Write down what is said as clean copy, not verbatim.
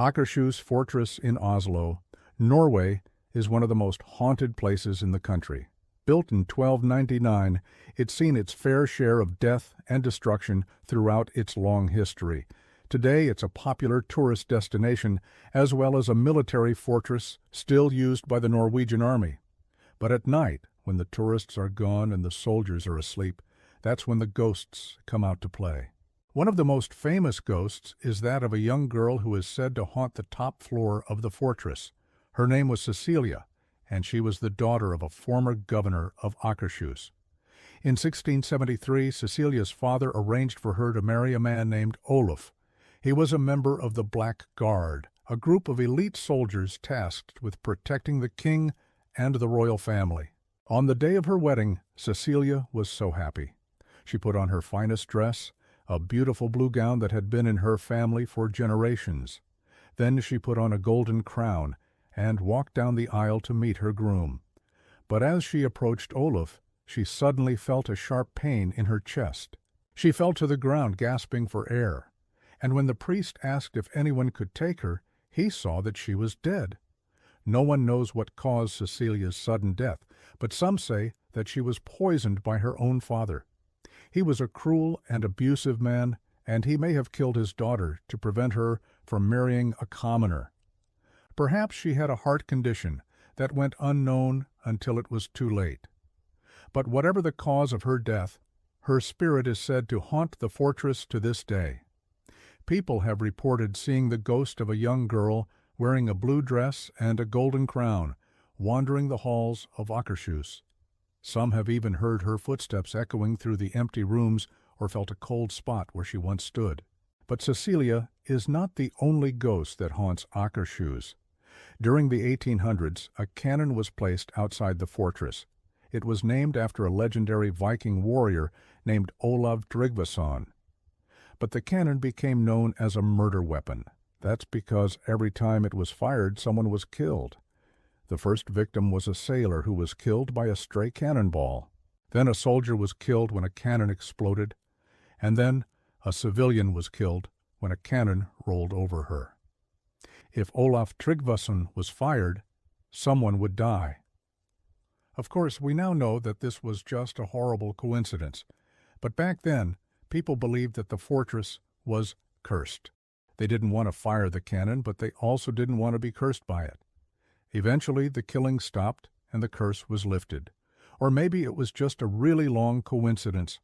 Akershus Fortress in Oslo, Norway, is one of the most haunted places in the country. Built in 1299, it's seen its fair share of death and destruction throughout its long history. Today, it's a popular tourist destination as well as a military fortress still used by the Norwegian army. But at night, when the tourists are gone and the soldiers are asleep, that's when the ghosts come out to play. One of the most famous ghosts is that of a young girl who is said to haunt the top floor of the fortress. Her name was Cecilia, and she was the daughter of a former governor of Akershus. In 1673, Cecilia's father arranged for her to marry a man named Olaf. He was a member of the Black Guard, a group of elite soldiers tasked with protecting the king and the royal family. On the day of her wedding, Cecilia was so happy. She put on her finest dress, a beautiful blue gown that had been in her family for generations. Then she put on a golden crown and walked down the aisle to meet her groom. But as she approached Olaf, she suddenly felt a sharp pain in her chest. She fell to the ground, gasping for air. And when the priest asked if anyone could take her, he saw that she was dead. No one knows what caused Cecilia's sudden death, but some say that she was poisoned by her own father. He was a cruel and abusive man, and he may have killed his daughter to prevent her from marrying a commoner. Perhaps she had a heart condition that went unknown until it was too late. But whatever the cause of her death, her spirit is said to haunt the fortress to this day. People have reported seeing the ghost of a young girl wearing a blue dress and a golden crown, wandering the halls of Akershus. Some have even heard her footsteps echoing through the empty rooms or felt a cold spot where she once stood. But Cecilia is not the only ghost that haunts Akershus. During the 1800s, a cannon was placed outside the fortress. It was named after a legendary Viking warrior named Olav Tryggvason. But the cannon became known as a murder weapon. That's because every time it was fired, someone was killed. The first victim was a sailor who was killed by a stray cannonball. Then a soldier was killed when a cannon exploded. And then a civilian was killed when a cannon rolled over her. If Olav Tryggvason was fired, someone would die. Of course, we now know that this was just a horrible coincidence. But back then, people believed that the fortress was cursed. They didn't want to fire the cannon, but they also didn't want to be cursed by it. Eventually, the killing stopped and the curse was lifted. Or maybe it was just a really long coincidence